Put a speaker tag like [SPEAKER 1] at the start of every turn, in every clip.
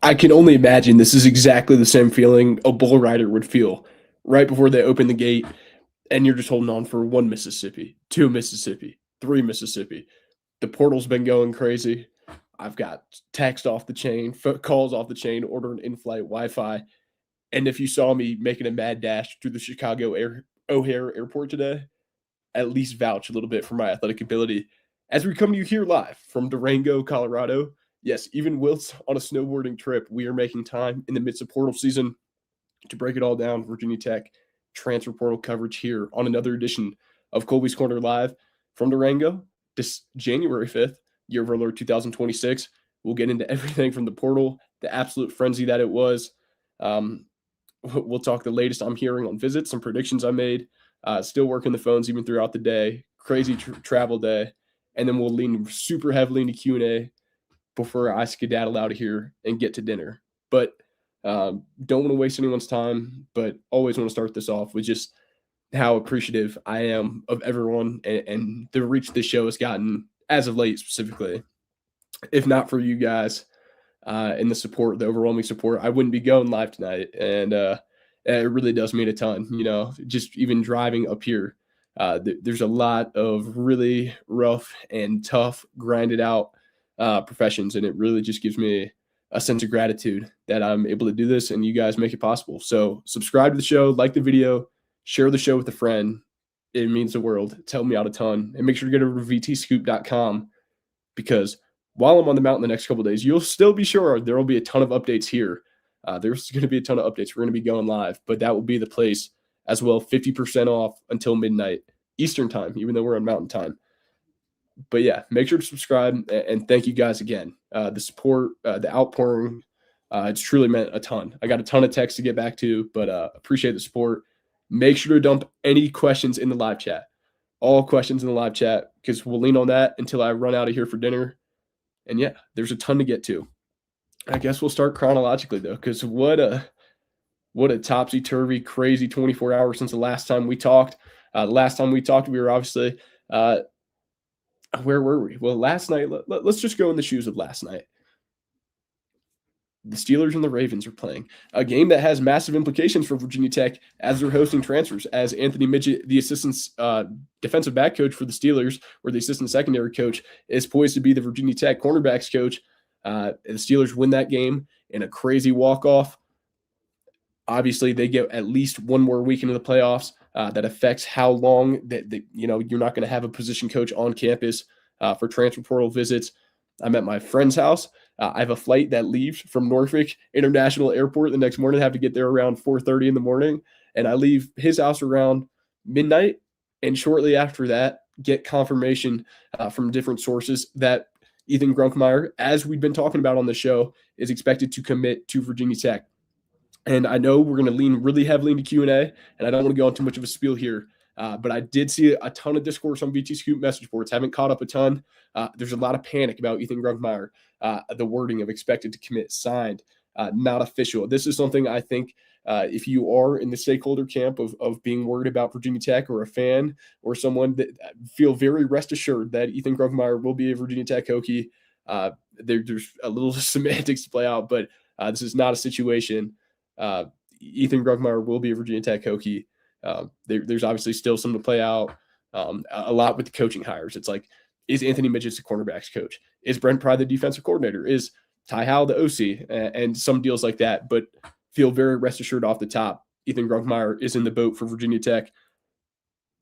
[SPEAKER 1] I can only imagine this is exactly the same feeling a bull rider would feel right before they open the gate, and you're just holding on for one Mississippi, two Mississippi, three Mississippi. The portal's been going crazy. I've got text off the chain, calls off the chain, ordering in-flight Wi-Fi. And if you saw me making a mad dash through the Chicago O'Hare Airport today, at least vouch a little bit for my athletic ability. As we come to you here live from Durango, Colorado, yes, even whilst on a snowboarding trip, we are making time in the midst of portal season to break it all down. Virginia Tech transfer portal coverage here on another edition of Kolby's Corner Live from Durango. This January 5th, year of our Lord 2026. We'll get into everything from the portal, the absolute frenzy that it was. We'll talk the latest I'm hearing on visits, some predictions I made. Still working the phones even throughout the day. Crazy travel day. And then we'll lean super heavily into Q&A before I skedaddle out of here and get to dinner. But don't want to waste anyone's time, but always want to start this off with just how appreciative I am of everyone and the reach this show has gotten as of late specifically. If not for you guys and the support, the overwhelming support, I wouldn't be going live tonight. And it really does mean a ton, just even driving up here. There's a lot of really rough and tough, grinded out professions, and it really just gives me a sense of gratitude that I'm able to do this and you guys make it possible. So subscribe to the show, like the video, share the show with a friend. It means the world. Tell me out a ton. And make sure to get over to vtscoop.com because while I'm on the mountain the next couple of days, you'll still be sure there will be a ton of updates here. There's going to be a ton of updates. We're going to be going live, but that will be the place as well. 50% off until midnight Eastern time, even though we're on mountain time. But yeah, make sure to subscribe and thank you guys again. The support, the outpouring, it's truly meant a ton. I got a ton of texts to get back to, but appreciate the support. Make sure to dump any questions in the live chat. All questions in the live chat because we'll lean on that until I run out of here for dinner. And yeah, there's a ton to get to. I guess we'll start chronologically though, because what a topsy-turvy, crazy 24 hours since the last time we talked. The last time we talked, we were obviously where were we? Well, last night, let's just go in the shoes of last night. The Steelers and the Ravens are playing a game that has massive implications for Virginia Tech as they're hosting transfers, as Anthony Midget, the assistant defensive back coach for the Steelers, or the assistant secondary coach, is poised to be the Virginia Tech cornerbacks coach. The Steelers win that game in a crazy walk-off. Obviously, they get at least one more week into the playoffs. That affects how long that you're not going to have a position coach on campus for transfer portal visits. I'm at my friend's house. I have a flight that leaves from Norfolk International Airport the next morning. I have to get there around 4:30 in the morning, and I leave his house around midnight. And shortly after that, get confirmation from different sources that Ethan Grunkemeyer, as we've been talking about on the show, is expected to commit to Virginia Tech. And I know we're going to lean really heavily into Q&A, and I don't want to go on too much of a spiel here, but I did see a ton of discourse on BT Scoop message boards. Haven't caught up a ton. There's a lot of panic about Ethan Grunkemeyer, the wording of expected to commit, signed, not official. This is something I think if you are in the stakeholder camp of being worried about Virginia Tech or a fan or someone that feel very rest assured that Ethan Grunkemeyer will be a Virginia Tech Hokie. There's a little semantics to play out, but this is not a situation. Ethan Grunkemeyer will be a Virginia Tech Hokie. There's obviously still some to play out. A lot with the coaching hires. It's like, is Anthony Midget the cornerbacks coach? Is Brent Pry the defensive coordinator? Is Ty Howell the OC? And some deals like that. But feel very rest assured off the top, Ethan Grunkemeyer is in the boat for Virginia Tech.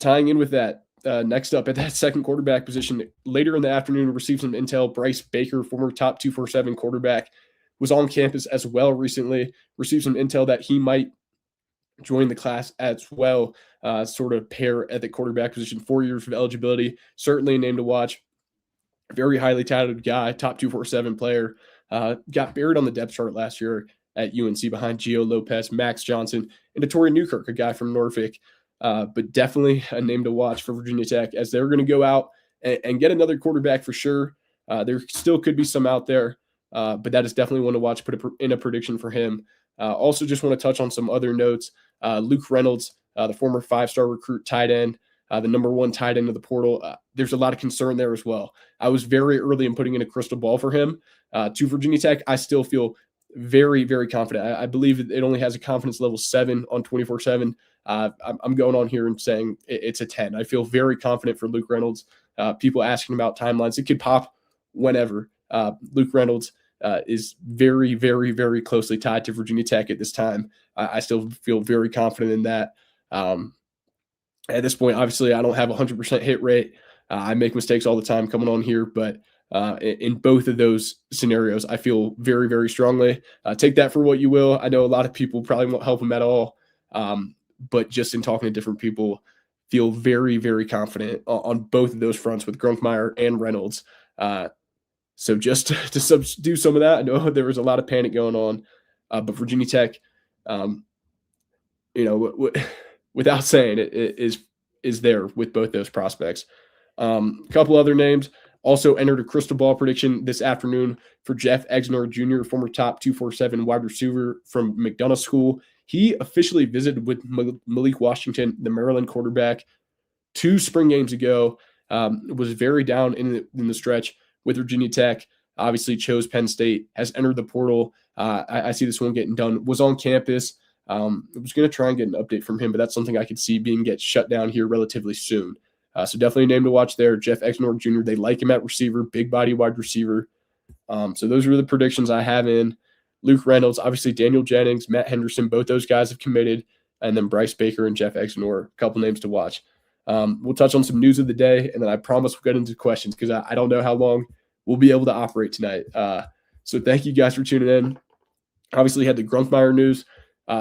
[SPEAKER 1] Tying in with that, next up at that second quarterback position, later in the afternoon, received some intel. Bryce Baker, former top 247 quarterback, was on campus as well recently, received some intel that he might join the class as well, sort of pair at the quarterback position, 4 years of eligibility, certainly a name to watch. Very highly touted guy, top 247 player, got buried on the depth chart last year at UNC behind Gio Lopez, Max Johnson, and Tori Newkirk, a guy from Norfolk, but definitely a name to watch for Virginia Tech as they're going to go out and get another quarterback for sure. There still could be some out there. But that is definitely one to watch, put in a prediction for him. Also just want to touch on some other notes. Luke Reynolds, the former 5-star recruit tight end, the number 1 tight end of the portal. There's a lot of concern there as well. I was very early in putting in a crystal ball for him. To Virginia Tech, I still feel very, very confident. I believe it only has a confidence level 7 on 24/7. I'm going on here and saying it's a 10. I feel very confident for Luke Reynolds. People asking about timelines, it could pop whenever. Luke Reynolds is very, very, very closely tied to Virginia Tech at this time. I still feel very confident in that. At this point, obviously, I don't have 100% hit rate. I make mistakes all the time coming on here, but in both of those scenarios, I feel very, very strongly. Take that for what you will. I know a lot of people probably won't help him at all, but just in talking to different people, feel very, very confident on both of those fronts with Grunkmeyer and Reynolds. So just to subdue some of that, I know there was a lot of panic going on, but Virginia Tech, um, without saying it, is there with both those prospects. A couple other names also entered a crystal ball prediction this afternoon for Jeff Exner Jr., former top 247 wide receiver from McDonough School. He officially visited with Malik Washington, the Maryland quarterback, 2 spring games ago. Was very down in the stretch with Virginia Tech. Obviously chose Penn State, has entered the portal. I see this one getting done. Was on campus. I was going to try and get an update from him, but that's something I could see get shut down here relatively soon. So definitely a name to watch there. Jeff Exner Jr., they like him at receiver, big body wide receiver. So those are the predictions I have in. Luke Reynolds, obviously Daniel Jennings, Matt Henderson, both those guys have committed. And then Bryce Baker and Jeff Exner, a couple names to watch. We'll touch on some news of the day, and then I promise we'll get into questions because I don't know how long we'll be able to operate tonight. So thank you guys for tuning in. Obviously had the Grunkmeyer news.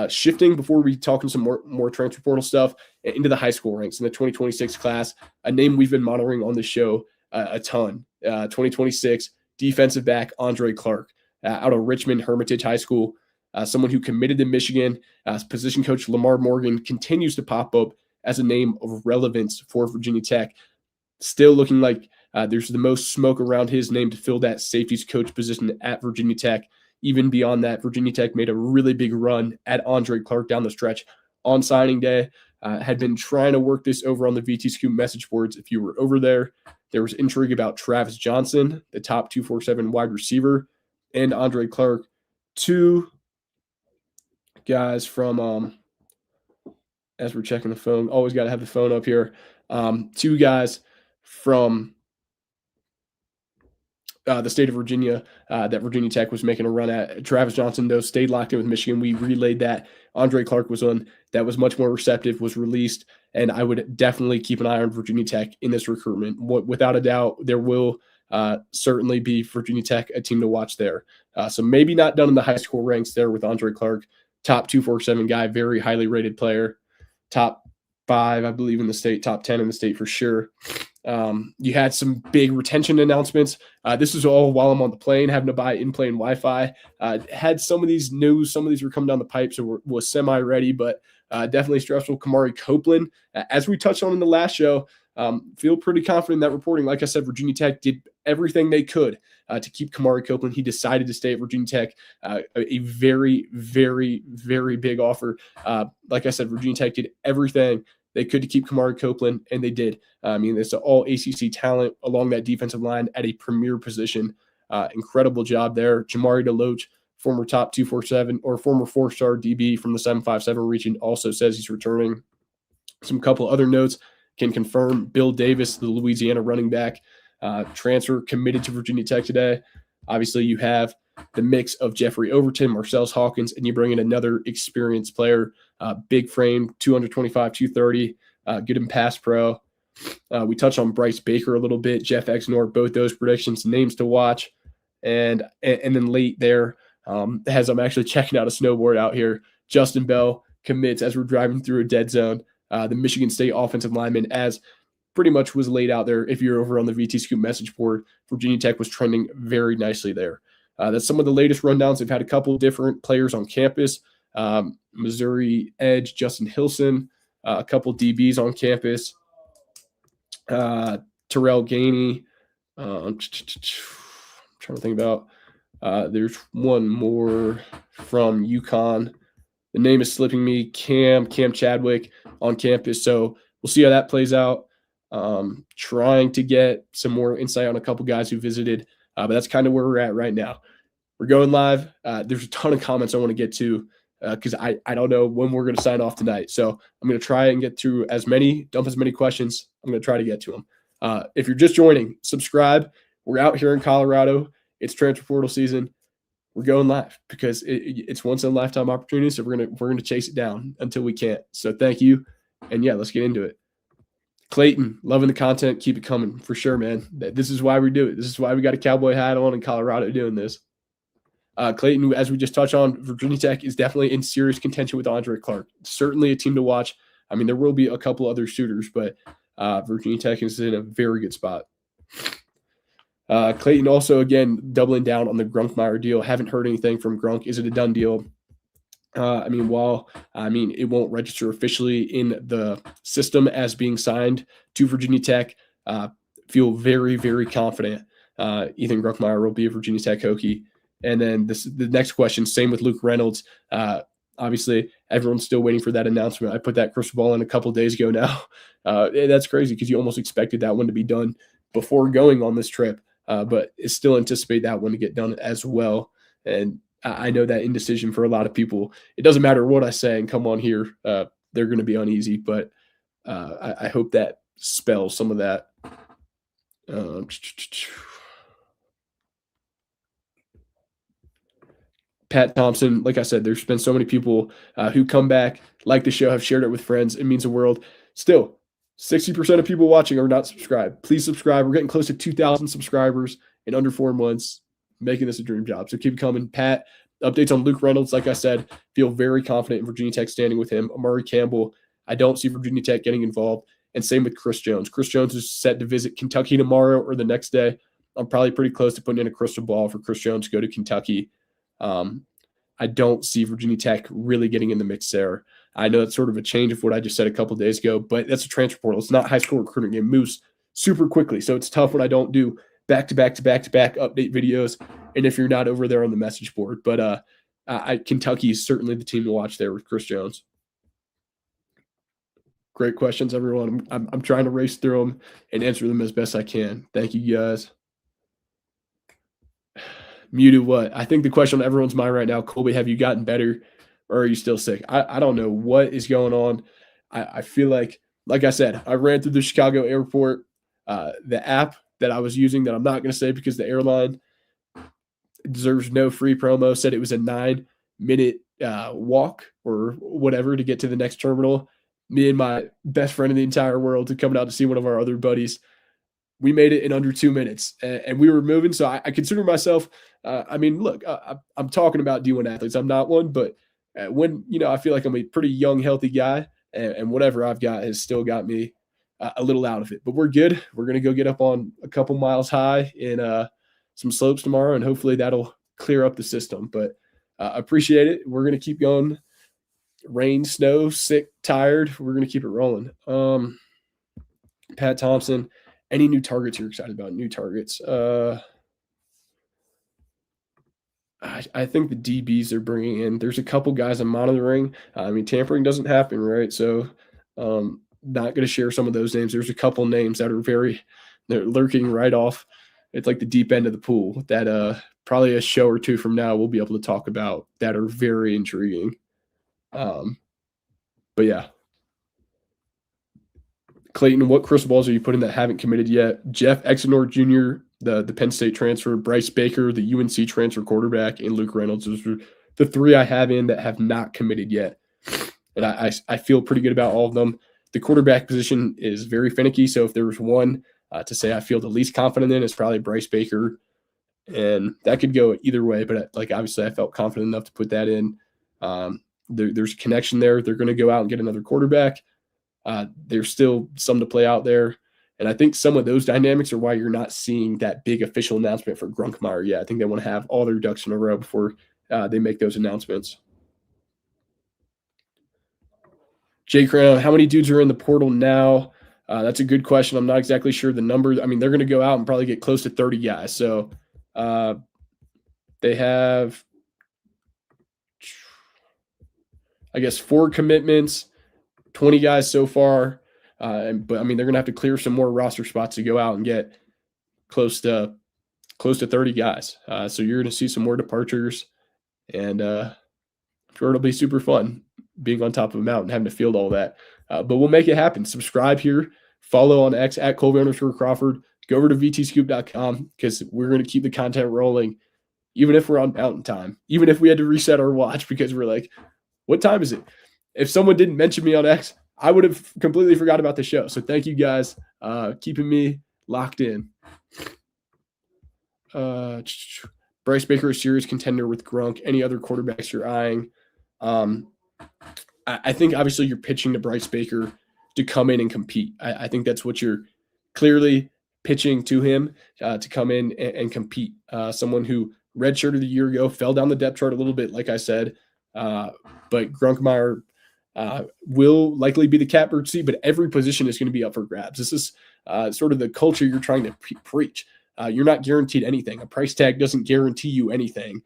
[SPEAKER 1] Shifting before we talk some more transfer portal stuff into the high school ranks in the 2026 class, a name we've been monitoring on the show a ton. 2026 defensive back Andre Clark out of Richmond Hermitage High School, someone who committed to Michigan. Position coach Lamar Morgan continues to pop up as a name of relevance for Virginia Tech. Still looking like there's the most smoke around his name to fill that safeties coach position at Virginia Tech. Even beyond that, Virginia Tech made a really big run at Andre Clark down the stretch on signing day. Had been trying to work this over on the VT Scoop message boards. If you were over there, there was intrigue about Travis Johnson, the top 247 wide receiver, and Andre Clark, 2 guys from, as we're checking the phone, always got to have the phone up here, 2 guys from the state of Virginia that Virginia Tech was making a run at. Travis Johnson, though, stayed locked in with Michigan. We relayed that. Andre Clark was one that was much more receptive, was released, and I would definitely keep an eye on Virginia Tech in this recruitment. Without a doubt, there will certainly be Virginia Tech a team to watch there. So maybe not done in the high school ranks there with Andre Clark, top 247 guy, very highly rated player, top 5, I believe, in the state, top 10 in the state for sure. You had some big retention announcements. This is all while I'm on the plane, having to buy in-plane Wi-Fi. Had some of these news, some of these were coming down the pipe, so was semi-ready, but definitely stressful. Kamari Copeland, as we touched on in the last show, feel pretty confident in that reporting. Like I said, Virginia Tech did everything they could to keep Kamari Copeland. He decided to stay at Virginia Tech, a very, very, very big offer. Like I said, Virginia Tech did everything they could to keep Kamari Copeland, and they did. I mean, it's an all ACC talent along that defensive line at a premier position. Incredible job there. Jamari DeLoach, former top 247 or former 4-star DB from the 757 region, also says he's returning. Some couple other notes can confirm Bill Davis, the Louisiana running back, transfer committed to Virginia Tech today. Obviously, you have the mix of Jeffrey Overton, Marcellus Hawkins, and you bring in another experienced player, big frame, 225, 230, good in pass pro. We touched on Bryce Baker a little bit, Jeff Exner, both those predictions, names to watch. And then late there, as I'm actually checking out a snowboard out here, Justin Bell commits as we're driving through a dead zone. The Michigan State offensive lineman, as pretty much was laid out there. If you're over on the VT Scoop message board, Virginia Tech was trending very nicely there. That's some of the latest rundowns. They've had a couple different players on campus. Missouri edge Justin Hilson, a couple DBs on campus. Terrell Gainey. I'm trying to think about. There's one more from UConn. The name is slipping me. Cam Chadwick on campus. So we'll see how that plays out. Trying to get some more insight on a couple guys who visited, but that's kind of where we're at right now. we're going live. There's a ton of comments I want to get to because I don't know when we're going to sign off tonight. So I'm going to try and get through dump as many questions. I'm going to try to get to them. If you're just joining, subscribe. We're out here in Colorado. It's transfer portal season. We're going live because it's once in a lifetime opportunity. So we're gonna chase it down until we can't. So thank you, and yeah, let's get into it. Clayton, loving the content. Keep it coming for sure, man. This is why we do it. This is why we got a cowboy hat on in Colorado doing this. Clayton, as we just touched on, Virginia Tech is definitely in serious contention with Andre Clark. Certainly a team to watch. I mean, there will be a couple other shooters, but Virginia Tech is in a very good spot. Clayton also, again, doubling down on the Grunkmeyer deal. Haven't heard anything from Grunk. Is it a done deal? It won't register officially in the system as being signed to Virginia Tech. Feel very, very confident Ethan Grunkmeyer will be a Virginia Tech Hokie. And then the next question, same with Luke Reynolds. Obviously, everyone's still waiting for that announcement. I put that crystal ball in a couple days ago now. That's crazy because you almost expected that one to be done before going on this trip. But still anticipate that one to get done as well. And I know that indecision for a lot of people. It doesn't matter what I say and come on here. They're going to be uneasy, but I hope that spells some of that. Pat Thompson, like I said, there's been so many people who come back, like the show, have shared it with friends. It means the world. Still, 60% of people watching are not subscribed. Please subscribe. We're getting close to 2,000 subscribers in under 4 months, making this a dream job. So keep coming. Pat, updates on Luke Reynolds. Like I said, feel very confident in Virginia Tech standing with him. Amari Campbell, I don't see Virginia Tech getting involved. And same with Chris Jones. Chris Jones is set to visit Kentucky tomorrow or the next day. I'm probably pretty close to putting in a crystal ball for Chris Jones to go to Kentucky. I don't see Virginia Tech really getting in the mix there. I know that's sort of a change of what I just said a couple of days ago, but that's a transfer portal. It's not high school recruiting. It moves super quickly. So it's tough when I don't do back-to-back update videos, and if you're not over there on the message board. But Kentucky is certainly the team to watch there with Chris Jones. Great questions, everyone. I'm trying to race through them and answer them as best I can. Thank you, guys. Muted what? I think the question on everyone's mind right now, Kolby, have you gotten better or are you still sick? I don't know what is going on. I feel like I said, I ran through the Chicago airport. The app that I was using that I'm not going to say because the airline deserves no free promo said it was a 9-minute walk or whatever to get to the next terminal. Me and my best friend in the entire world to coming out to see one of our other buddies. We made it in under 2 minutes and we were moving. So I consider myself, I'm talking about D1 athletes. I'm not one, but when, I feel like I'm a pretty young, healthy guy and whatever I've got has still got me a little out of it, but we're good. We're going to go get up on a couple miles high in some slopes tomorrow and hopefully that'll clear up the system, but appreciate it. We're going to keep going. Rain, snow, sick, tired. We're going to keep it rolling. Pat Thompson, any new targets you're excited about? New targets. I think the DBs they're bringing in, there's a couple guys I'm monitoring. Tampering doesn't happen, right? So not going to share some of those names. There's a couple names that are they're lurking right off. It's like the deep end of the pool that probably a show or two from now we'll be able to talk about that are very intriguing. But yeah. Clayton, what crystal balls are you putting that haven't committed yet? Jeff Exenor Jr., the Penn State transfer, Bryce Baker, the UNC transfer quarterback, and Luke Reynolds. Those are the three I have in that have not committed yet. And I feel pretty good about all of them. The quarterback position is very finicky. So if there was one to say I feel the least confident in, it's probably Bryce Baker. And that could go either way. But obviously I felt confident enough to put that in. There's a connection there. They're going to go out and get another quarterback. There's still some to play out there. And I think some of those dynamics are why you're not seeing that big official announcement for Grunkmeyer yet. I think they want to have all their ducks in a row before they make those announcements. Jay Crown, how many dudes are in the portal now? That's a good question. I'm not exactly sure the number. They're going to go out and probably get close to 30 guys. So they have, 4 commitments, 20 guys so far. But they're going to have to clear some more roster spots to go out and get close to close to 30 guys. So you're going to see some more departures, and I'm sure it'll be super fun being on top of a mountain, having to field all that. But we'll make it happen. Subscribe here, follow on X at Kolby_Crawford. Go over to vtscoop.com because we're going to keep the content rolling, even if we're on mountain time, even if we had to reset our watch because we're like, what time is it? If someone didn't mention me on X, I would have completely forgot about the show. So thank you guys keeping me locked in. Bryce Baker, a serious contender with Gronk. Any other quarterbacks you're eyeing? I think obviously you're pitching to Bryce Baker to come in and compete. I think that's what you're clearly pitching to him, to come in and compete. Someone who redshirted a year ago, fell down the depth chart a little bit, like I said. But Gronkmeyer will likely be the catbird seat, but every position is going to be up for grabs. This is sort of the culture you're trying to preach. You're not guaranteed anything. A price tag doesn't guarantee you anything.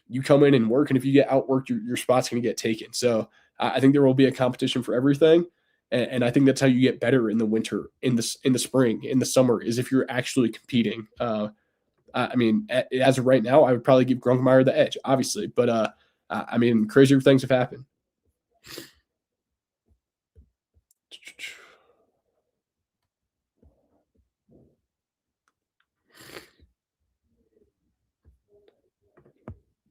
[SPEAKER 1] You come in and work, and if you get outworked, your spot's going to get taken. So I think there will be a competition for everything, and I think that's how you get better in the winter, in the spring, in the summer, is if you're actually competing. I mean, as of right now, I would probably give Gronkmeyer the edge, obviously, but I mean, crazier things have happened.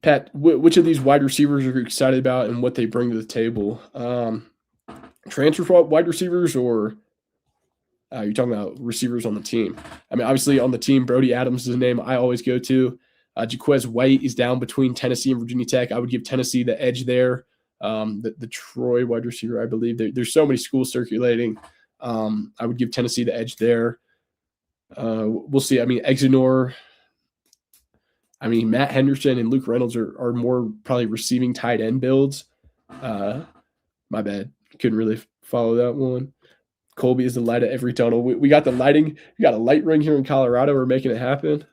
[SPEAKER 1] Pat, which of these wide receivers are you excited about and what they bring to the table? Transfer wide receivers, or you're talking about receivers on the team? I mean, obviously on the team, Brody Adams is a name I always go to. Jaquez White is down between Tennessee and Virginia Tech. I would give Tennessee the edge there. The Troy wide receiver, I believe. There's so many schools circulating. I would give Tennessee the edge there. We'll see. I mean, Exenor. I mean, Matt Henderson and Luke Reynolds are more probably receiving tight end builds. My bad. Couldn't really follow that one. Kolby is the light at every tunnel. We got the lighting. We got a light ring here in Colorado. We're making it happen.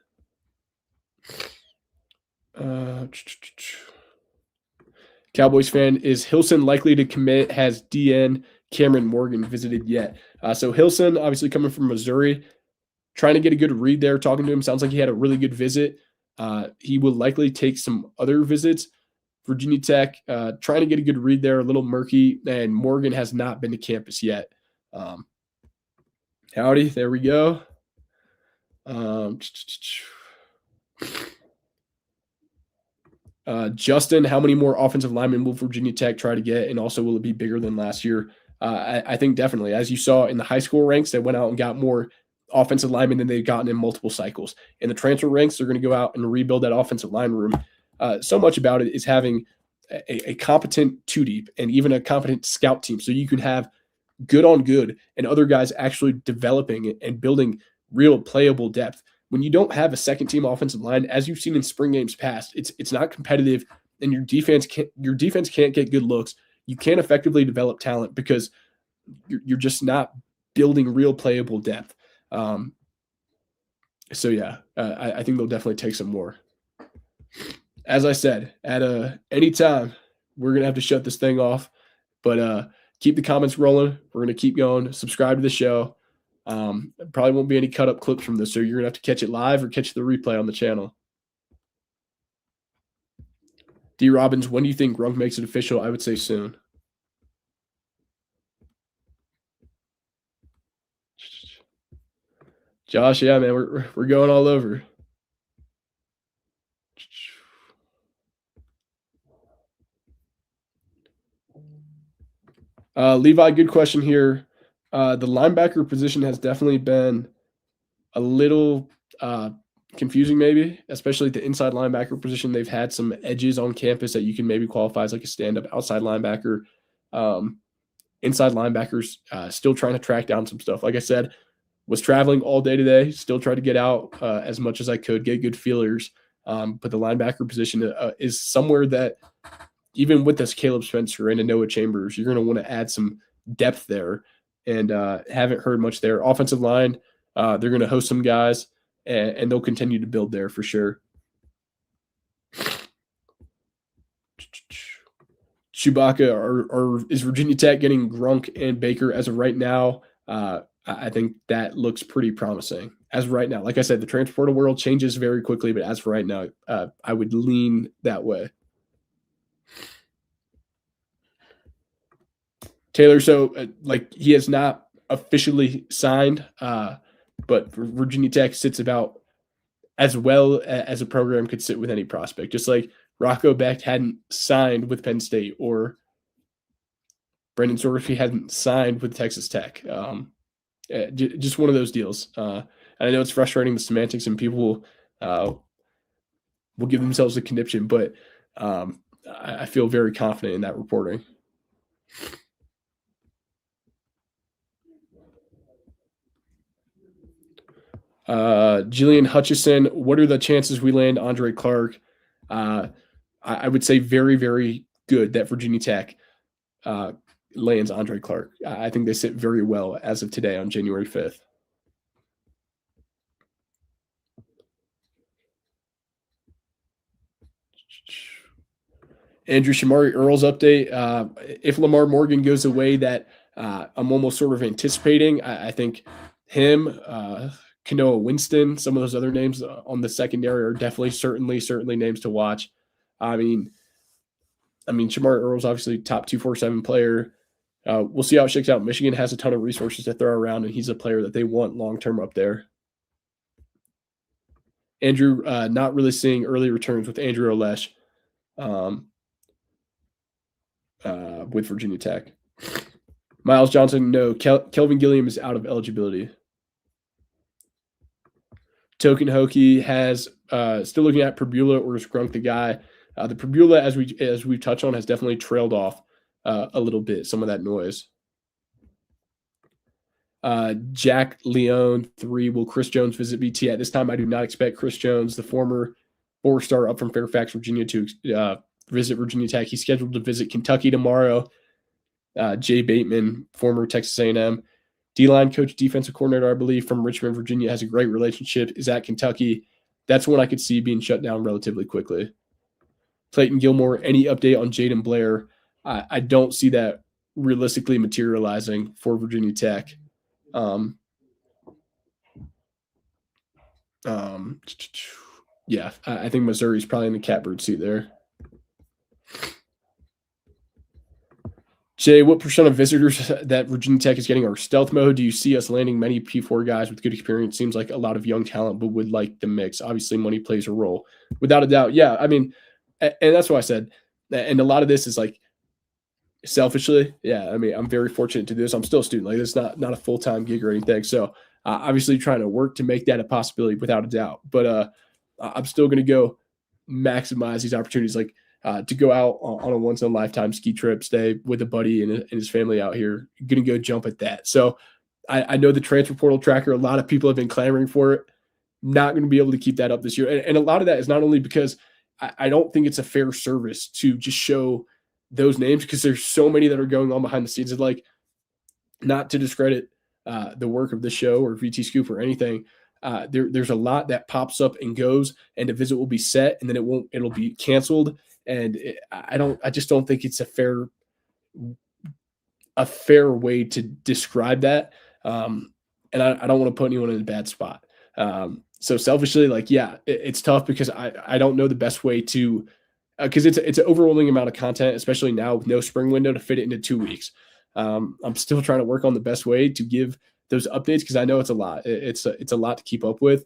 [SPEAKER 1] Cowboys fan, is Hilson likely to commit? Has DN Cameron Morgan visited yet? So Hilson, obviously coming from Missouri, trying to get a good read there. Talking to him, sounds like he had a really good visit. He will likely take some other visits. Virginia Tech, trying to get a good read there, a little murky, and Morgan has not been to campus yet. Howdy, there we go. Justin, how many more offensive linemen will Virginia Tech try to get, and also will it be bigger than last year? I think definitely. As you saw in the high school ranks, they went out and got more offensive linemen than they've gotten in multiple cycles. In the transfer ranks, they're going to go out and rebuild that offensive line room. So much about it is having a competent two deep and even a competent scout team, so you can have good on good and other guys actually developing and building real playable depth. When you don't have a second team offensive line, as you've seen in spring games past, it's not competitive, and your defense can't get good looks. You can't effectively develop talent because you're just not building real playable depth. So yeah, I think they'll definitely take some more. As I said, at any time, we're gonna have to shut this thing off, but keep the comments rolling. We're gonna keep going. Subscribe to the show. Probably won't be any cut up clips from this, so you're gonna have to catch it live or catch the replay on the channel. D Robbins, when do you think Gronk makes it official? I would say soon. Josh, yeah, man, we're going all over. Levi, good question here. The linebacker position has definitely been a little confusing, maybe, especially at the inside linebacker position. They've had some edges on campus that you can maybe qualify as like a stand-up outside linebacker. Inside linebackers still trying to track down some stuff. Like I said, was traveling all day today, still tried to get out as much as I could, get good feelers. But the linebacker position is somewhere that even with this Caleb Spencer and a Noah Chambers, you're going to want to add some depth there, and haven't heard much there. Offensive line, they're going to host some guys, and they'll continue to build there for sure. Chewbacca, is Virginia Tech getting Gronk and Baker as of right now? I think that looks pretty promising. as of right now. Like I said, the transfer portal world changes very quickly, but as for right now, I would lean that way. Taylor, so like he has not officially signed, but Virginia Tech sits about as well as a program could sit with any prospect. Just like Rocco Becht hadn't signed with Penn State, or Brendan Sorgatry hadn't signed with Texas Tech. Just one of those deals. And I know it's frustrating, the semantics, and people will give themselves a conniption, but I feel very confident in that reporting. Jillian Hutchison, what are the chances we land Andre Clark? I would say very, very good that Virginia Tech lands Andre Clark. I think they sit very well as of today on January 5th. Andrew Shamari Earls update. If Lamar Morgan goes away, that I'm almost sort of anticipating. I think him, Kanoa Winston, some of those other names on the secondary are definitely, certainly names to watch. I mean, Shamari Earls obviously top 247 player. We'll see how it shakes out. Michigan has a ton of resources to throw around, and he's a player that they want long term up there. Andrew, not really seeing early returns with Andrew Olesh with Virginia Tech. Miles Johnson, no. Kelvin Gilliam is out of eligibility. Token Hokie has still looking at Perbula or Scrunk the guy. The Perbula, as we've touched on, has definitely trailed off a little bit. Some of that noise. Jack Leone 3. Will Chris Jones visit BT? At this time, I do not expect Chris Jones, the former 4-star up from Fairfax, Virginia, to visit Virginia Tech. He's scheduled to visit Kentucky tomorrow. Jay Bateman, former Texas A&M D-line coach, defensive coordinator, I believe, from Richmond, Virginia, has a great relationship, is at Kentucky. That's one I could see being shut down relatively quickly. Clayton Gilmore, any update on Jaden Blair? I don't see that realistically materializing for Virginia Tech. Yeah, I think Missouri's probably in the catbird seat there. Jay, what % of visitors that Virginia Tech is getting are stealth mode? Do you see us landing many P4 guys with good experience? Seems like a lot of young talent, but would like the mix. Obviously, money plays a role. Without a doubt, yeah. I mean, and that's what I said. And a lot of this is like selfishly, yeah. I mean, I'm very fortunate to do this. I'm still a student. Like, it's not a full-time gig or anything. So obviously trying to work to make that a possibility without a doubt. But I'm still going to go maximize these opportunities. Like, to go out on a once-in-a-lifetime ski trip, stay with a buddy and his family out here, going to go jump at that. So I know the transfer portal tracker, a lot of people have been clamoring for it. Not going to be able to keep that up this year. And a lot of that is not only because I don't think it's a fair service to just show those names, because there's so many that are going on behind the scenes. It's like, not to discredit the work of the show or VT Scoop or anything. There's a lot that pops up and goes, and a visit will be set and then it'll be canceled. And I just don't think it's a fair way to describe that. And I don't want to put anyone in a bad spot. So selfishly, like, yeah, it's tough because I don't know the best way to, because it's an overwhelming amount of content, especially now with no spring window to fit it into 2 weeks. I'm still trying to work on the best way to give those updates, because I know it's a lot. It's a lot to keep up with.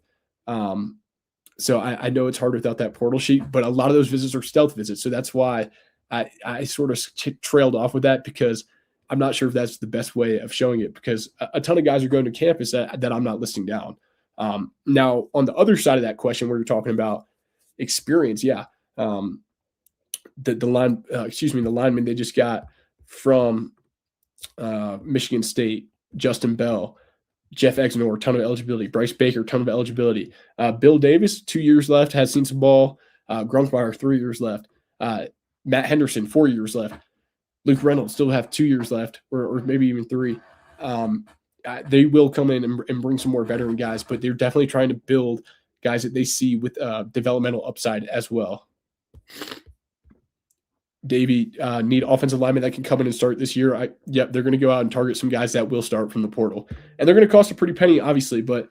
[SPEAKER 1] So I know it's hard without that portal sheet, but a lot of those visits are stealth visits. So that's why I sort of trailed off with that, because I'm not sure if that's the best way of showing it, because a ton of guys are going to campus that I'm not listing down. Now, on the other side of that question, where you're talking about experience, yeah. The lineman they just got from Michigan State, Justin Bell, Jeff Exnor, ton of eligibility. Bryce Baker, ton of eligibility. Bill Davis, 2 years left, has seen some ball. Grunkmeyer, 3 years left. Matt Henderson, 4 years left. Luke Reynolds still have 2 years left, or maybe even 3. They will come in and bring some more veteran guys, but they're definitely trying to build guys that they see with developmental upside as well. Davey, need offensive linemen that can come in and start this year. They're going to go out and target some guys that will start from the portal. And they're going to cost a pretty penny, obviously, but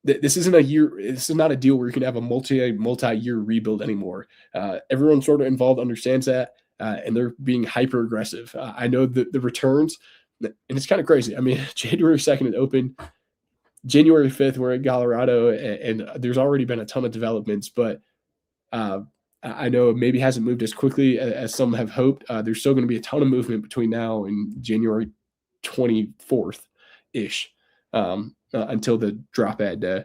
[SPEAKER 1] this isn't a year. This is not a deal where you can have a multi-year rebuild anymore. Everyone sort of involved understands that, and they're being hyper aggressive. I know the returns, and it's kind of crazy. I mean, January 2nd it opened. January 5th we're in Colorado, and there's already been a ton of developments, but uh, I know it maybe hasn't moved as quickly as some have hoped. There's still going to be a ton of movement between now and January 24th ish, until the drop ad day.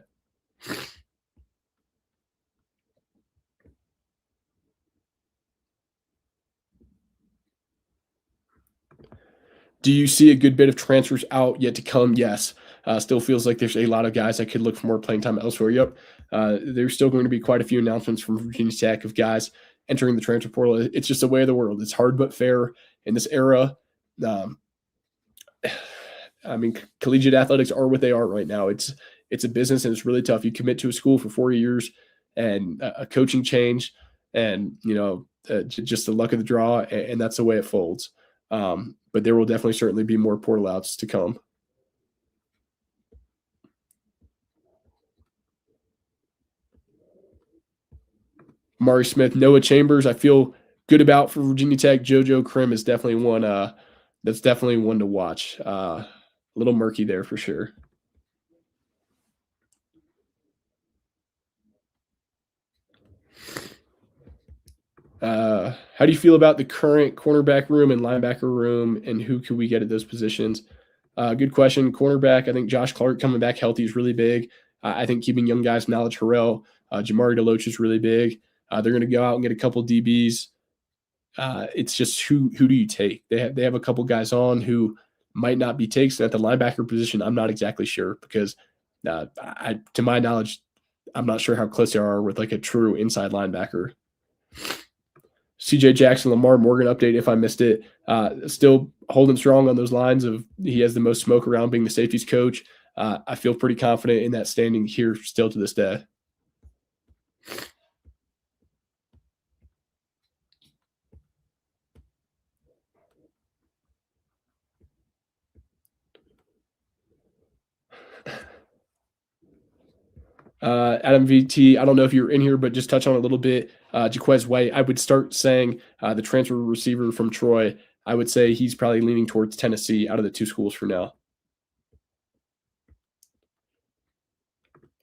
[SPEAKER 1] Do you see a good bit of transfers out yet to come? Yes. Still feels like there's a lot of guys that could look for more playing time elsewhere. Yep. There's still going to be quite a few announcements from Virginia Tech of guys entering the transfer portal. It's just the way of the world. It's hard but fair in this era. Um, I mean, collegiate athletics are what they are right now. It's a business and it's really tough. You commit to a school for 4 years and a coaching change, and just the luck of the draw, and that's the way it folds. But there will definitely certainly be more portal outs to come. Mari Smith, Noah Chambers, I feel good about for Virginia Tech. JoJo Krim is definitely one that's definitely one to watch. A little murky there for sure. How do you feel about the current cornerback room and linebacker room, and who could we get at those positions? Good question. Cornerback, I think Josh Clark coming back healthy is really big. I think keeping young guys, Knowledge Harrell, Jamari DeLoach is really big. They're going to go out and get a couple DBs. It's just who do you take? They have a couple guys on who might not be takes at the linebacker position. I'm not exactly sure because, to my knowledge, I'm not sure how close they are with like a true inside linebacker. CJ Jackson, Lamar Morgan update if I missed it. Still holding strong on those lines of he has the most smoke around being the safeties coach. I feel pretty confident in that standing here still to this day. Adam VT, I don't know if you're in here, but just touch on a little bit. Jaquez White, I would start saying the transfer receiver from Troy. I would say he's probably leaning towards Tennessee out of the two schools for now.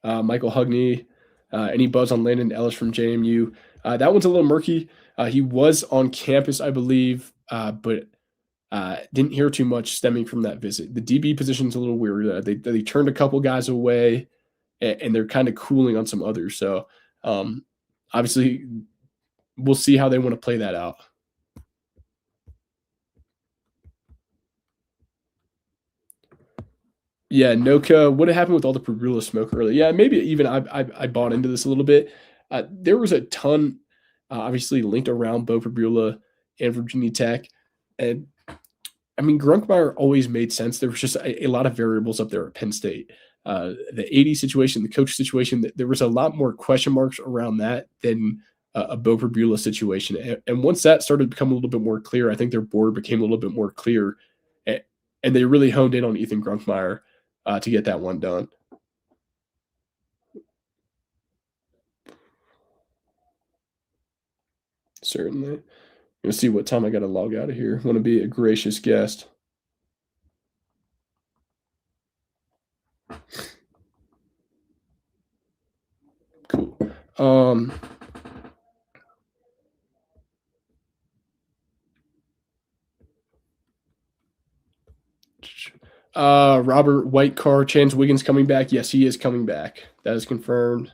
[SPEAKER 1] Michael Hugney, any buzz on Landon Ellis from JMU? That one's a little murky. He was on campus, I believe, but didn't hear too much stemming from that visit. The DB position's a little weird. They turned a couple guys away, and they're kind of cooling on some others. So obviously, we'll see how they want to play that out. Yeah, Noka, what happened with all the Prabula smoke earlier? Yeah, maybe even I bought into this a little bit. There was a ton, obviously, linked around Bo Prabula and Virginia Tech. And I mean, Grunkmeyer always made sense. There was just a lot of variables up there at Penn State. The 80 situation, the coach situation, there was a lot more question marks around that than a Bo Prabula situation. And once that started to become a little bit more clear, I think their board became a little bit more clear. And they really honed in on Ethan Grunkmeyer to get that one done. Certainly. I'm going to see what time I got to log out of here. Want to be a gracious guest. Cool. Robert Whitecar, Chance Wiggins coming back. Yes, he is coming back. That is confirmed.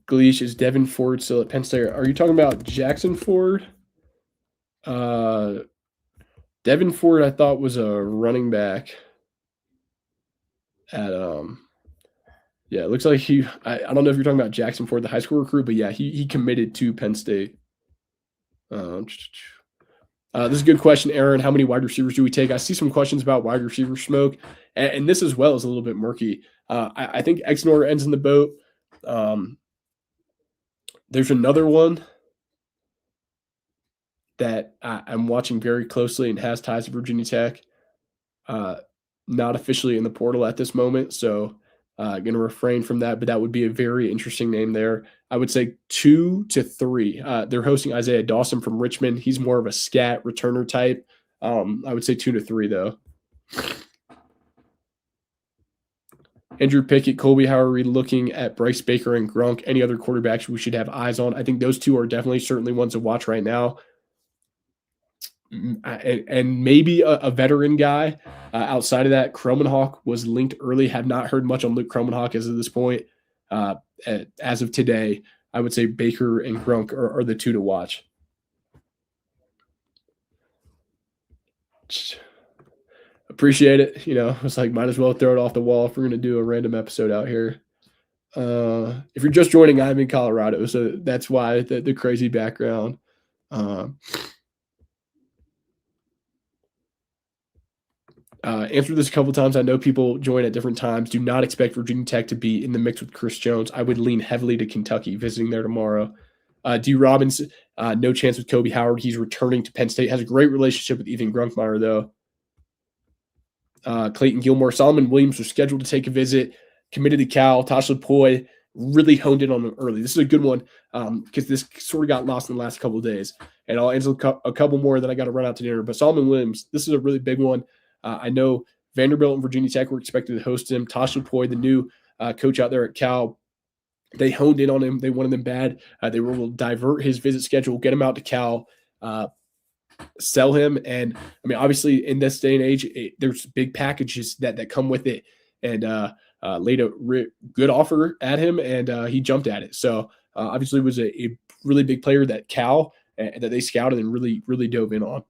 [SPEAKER 1] Gleesh, is Devin Ford still at Penn State? Are you talking about Jackson Ford? Devin Ford, I thought was a running back at yeah, it looks like I don't know if you're talking about Jackson Ford, the high school recruit, but yeah, he committed to Penn State. This is a good question, Aaron. How many wide receivers do we take? I see some questions about wide receiver smoke, and this as well is a little bit murky. I think Exnor ends in the boat. There's another one that I'm watching very closely and has ties to Virginia Tech. Uh, Not officially in the portal at this moment, so going to refrain from that. But that would be a very interesting name there. I would say 2 to 3. They're hosting Isaiah Dawson from Richmond. He's more of a scat returner type. I would say 2 to 3 though. Andrew Pickett, Kolby, how are we looking at Bryce Baker and Grunk? Any other quarterbacks we should have eyes on? I think those two are definitely certainly ones to watch right now. And maybe a veteran guy. Outside of that, Kromenhoek was linked early. Have not heard much on Luke Kromenhoek as of this point. As of today, I would say Baker and Grunk are the two to watch. Appreciate it. It's like might as well throw it off the wall if we're going to do a random episode out here. If you're just joining, I'm in Colorado, so that's why the crazy background. Answered this a couple times. I know people join at different times. Do not expect Virginia Tech to be in the mix with Chris Jones. I would lean heavily to Kentucky, visiting there tomorrow. D. Robbins, no chance with Kobe Howard. He's returning to Penn State. Has a great relationship with Ethan Grunkmeyer, though. Clayton Gilmore, Solomon Williams was scheduled to take a visit, committed to Cal. Tosh Lupoi really honed in on him early. This is a good one because this sort of got lost in the last couple of days. And I'll answer a couple more that I got to run out to dinner. But Solomon Williams, this is a really big one. I know Vanderbilt and Virginia Tech were expected to host him. Tosh Lupoi, the new coach out there at Cal, they honed in on him. They wanted him bad. They were able to divert his visit schedule, get him out to Cal, sell him. And I mean, obviously in this day and age, there's big packages that come with it, and laid a good offer at him, and he jumped at it. So obviously was a really big player that Cal that they scouted and really dove in on.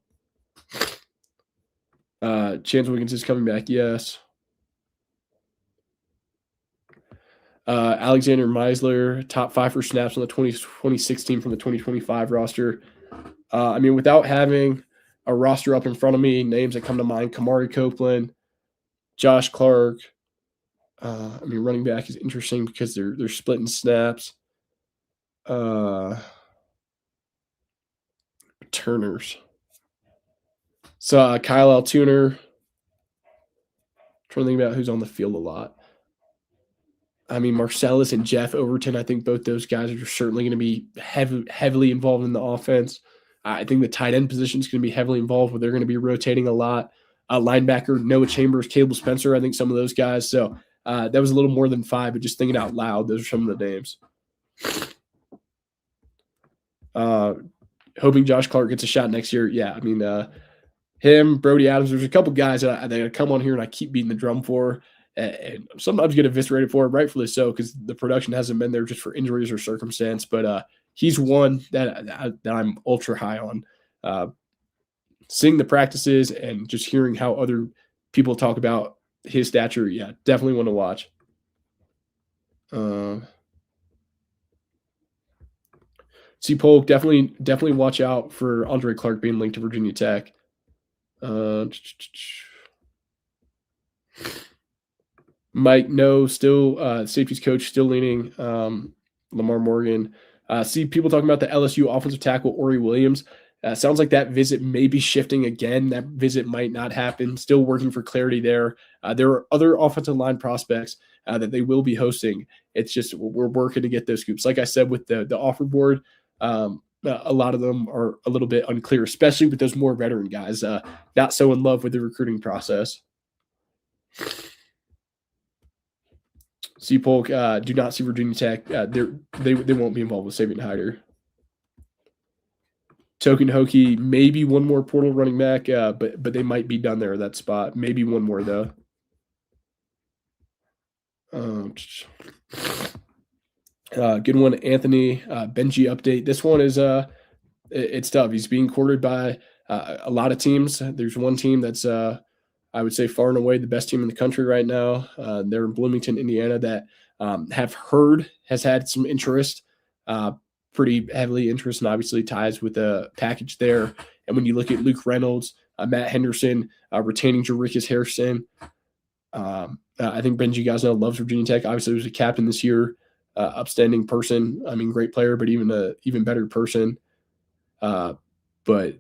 [SPEAKER 1] Chance Wiggins is coming back. Yes. Alexander Meisler, top 5 for snaps on the 2016 from the 2025 roster. I mean, without having a roster up in front of me, names that come to mind: Kamari Copeland, Josh Clark. I mean, running back is interesting because they're splitting snaps. Returners. So Kyle Altuner. Trying to think about who's on the field a lot. I mean, Marcellus and Jeff Overton, I think both those guys are certainly going to be heavily involved in the offense. I think the tight end position is going to be heavily involved, where they're going to be rotating a lot. Linebacker, Noah Chambers, Caleb Spencer, I think some of those guys. So that was a little more than 5, but just thinking out loud, those are some of the names. Hoping Josh Clark gets a shot next year. Yeah, I mean, him, Brody Adams, there's a couple guys that come on here and I keep beating the drum for, and sometimes get eviscerated for, rightfully so, because the production hasn't been there just for injuries or circumstance. But he's one that I'm ultra high on. Seeing the practices and just hearing how other people talk about his stature, yeah, definitely want to watch. C. Polk, definitely watch out for Andre Clark being linked to Virginia Tech. Mike, no, still safeties coach, still leaning Lamar Morgan. See people talking about the LSU offensive tackle, Ori Williams. Sounds like that visit may be shifting again. That visit might not happen. Still working for clarity there. There are other offensive line prospects that they will be hosting. It's just we're working to get those scoops. Like I said, with the offer board, a lot of them are a little bit unclear, especially with those more veteran guys not so in love with the recruiting process. C. Polk, do not see Virginia Tech. They won't be involved with Sabian Hyder. Token Hokie, maybe one more portal running back, but they might be done there at that spot. Maybe one more though. Good one, Anthony. Benji update. This one is it's tough. He's being courted by a lot of teams. There's one team that's I would say far and away the best team in the country right now. They're in Bloomington, Indiana, that have heard has had some interest, pretty heavily interest, and obviously ties with the package there. And when you look at Luke Reynolds, Matt Henderson, retaining Jerichus Harrison, I think Benji Gosnell loves Virginia Tech. Obviously, he was a captain this year. upstanding person. I mean, great player, but even a even better person. But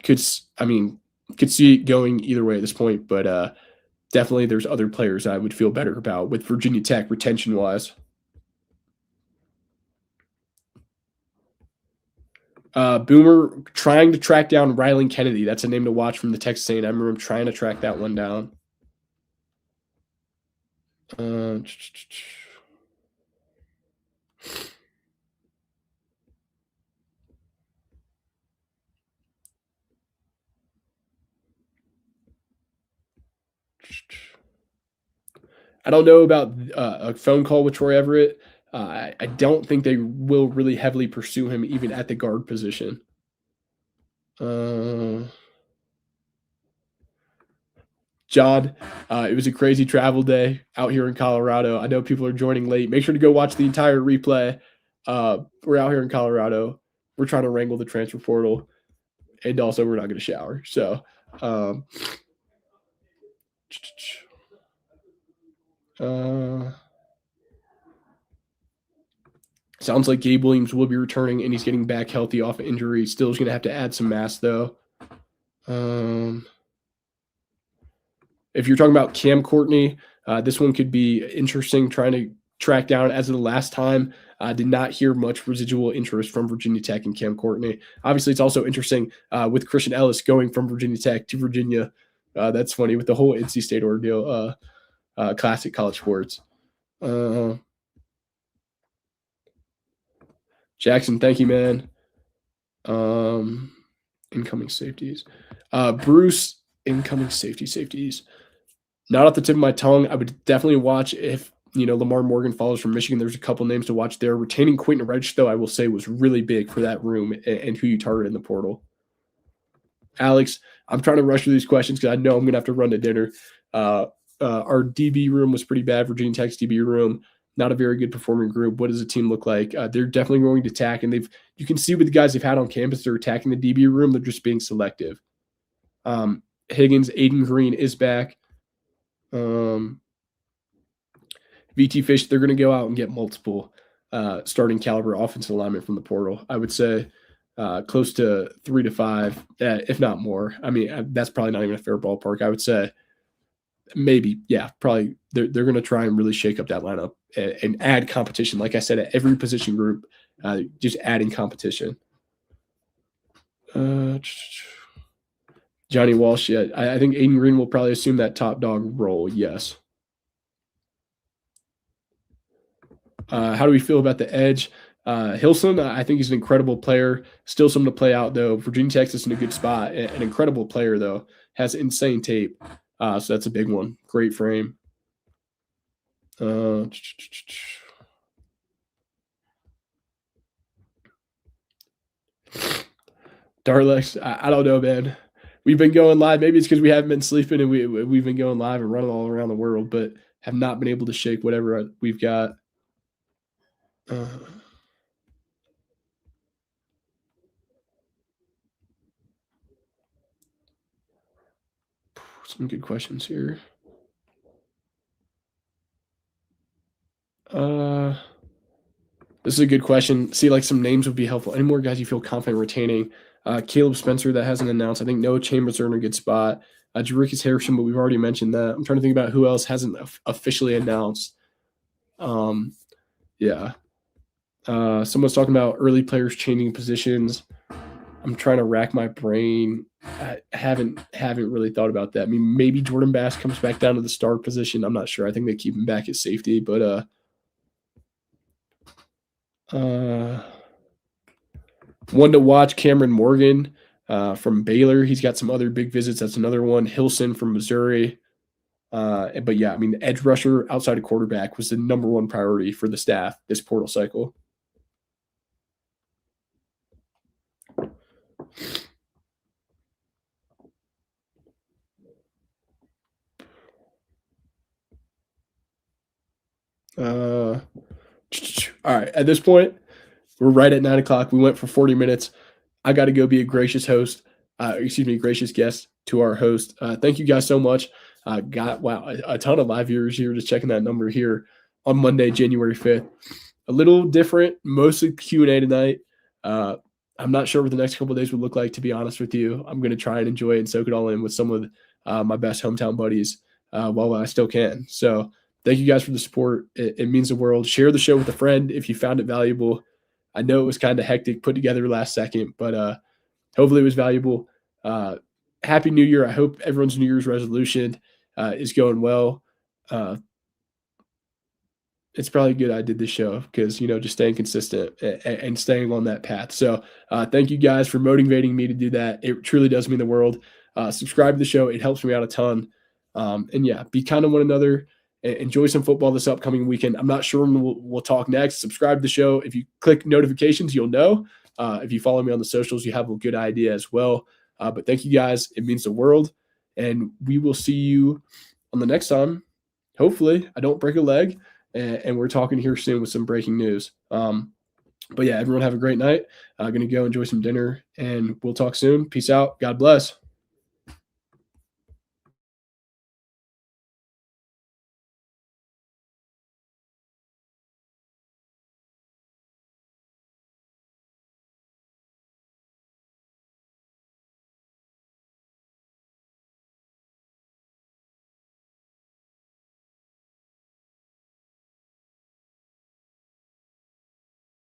[SPEAKER 1] could see it going either way at this point. But definitely, there's other players I would feel better about with Virginia Tech retention wise. Boomer trying to track down Rylan Kennedy. That's a name to watch from the Texas A&M. I remember him trying to track that one down. I don't know about a phone call with Troy Everett. I don't think they will really heavily pursue him even at the guard position. John, it was a crazy travel day out here in Colorado. I know people are joining late. Make sure to go watch the entire replay. We're out here in Colorado. We're trying to wrangle the transfer portal, and also we're not going to shower. So, sounds like Gabe Williams will be returning, and he's getting back healthy off of injury. Still is going to have to add some mass, though. If you're talking about Cam Courtney, this one could be interesting, trying to track down. As of the last time, did not hear much residual interest from Virginia Tech and Cam Courtney. Obviously, it's also interesting with Christian Ellis going from Virginia Tech to Virginia. That's funny with the whole NC State ordeal. Classic college sports. Jackson, thank you, man. Incoming safeties. Bruce, incoming safeties. Not off the tip of my tongue. I would definitely watch if, Lamar Morgan follows from Michigan. There's a couple names to watch there. Retaining Quentin Reddish, though, I will say was really big for that room and who you target in the portal. Alex, I'm trying to rush through these questions because I know I'm going to have to run to dinner. Our DB room was pretty bad. Virginia Tech's DB room, not a very good performing group. What does the team look like? They're definitely going to attack, and you can see with the guys they've had on campus, they're attacking the DB room. They're just being selective. Higgins, Aiden Green is back. VT Fish, they're going to go out and get multiple starting caliber offensive alignment from the portal. I would say close to 3 to 5, if not more. I mean, that's probably not even a fair ballpark. I would say maybe, probably they're going to try and really shake up that lineup and add competition. Like I said, at every position group, just adding competition. Johnny Walsh, I think Aiden Green will probably assume that top dog role, yes. How do we feel about the edge? Hilson, I think he's an incredible player. Still something to play out, though. Virginia Tech's is in a good spot. An incredible player, though. Has insane tape. So that's a big one. Great frame. Darlex, I don't know, man. We've been going live. Maybe it's because we haven't been sleeping and we've been going live and running all around the world, but have not been able to shake whatever we've got. Some good questions here. This is a good question. See, like some names would be helpful. Any more guys you feel confident retaining? Caleb Spencer, that hasn't announced. I think Noah Chambers are in a good spot. Jarikus Harrison, but we've already mentioned that. I'm trying to think about who else hasn't officially announced. Someone's talking about early players changing positions. I'm trying to rack my brain. I haven't really thought about that. I mean, maybe Jordan Bass comes back down to the star position. I'm not sure. I think they keep him back at safety, but one to watch, Cameron Morgan from Baylor. He's got some other big visits. That's another one. Hilson from Missouri. But yeah, I mean, the edge rusher outside of quarterback was the number one priority for the staff this portal cycle. All right. At this point, we're right at 9 o'clock. We went for 40 minutes. I got to go be a gracious gracious guest to our host. Thank you guys so much. A ton of live viewers here, just checking that number here on Monday, January 5th. a little different, mostly Q&A tonight. Uh, I'm not sure what the next couple of days would look like, to be honest with you. I'm going to try and enjoy it and soak it all in with some of my best hometown buddies while I still can. So thank you guys for the support. It means the world. Share the show with a friend if you found it valuable. I know it was kind of hectic put together last second, but hopefully it was valuable. Happy New Year. I hope everyone's New Year's resolution is going well. Uh, it's probably good I did this show because, just staying consistent and staying on that path. So thank you guys for motivating me to do that. It truly does mean the world. Subscribe to the show. It helps me out a ton. And yeah, be kind of one another. Enjoy some football this upcoming weekend. I'm not sure when we'll talk next. Subscribe to the show. If you click notifications, you'll know. If you follow me on the socials, you have a good idea as well. But thank you guys. It means the world. And we will see you on the next time. Hopefully, I don't break a leg. And we're talking here soon with some breaking news. But yeah, everyone have a great night. I'm going to go enjoy some dinner, and we'll talk soon. Peace out. God bless.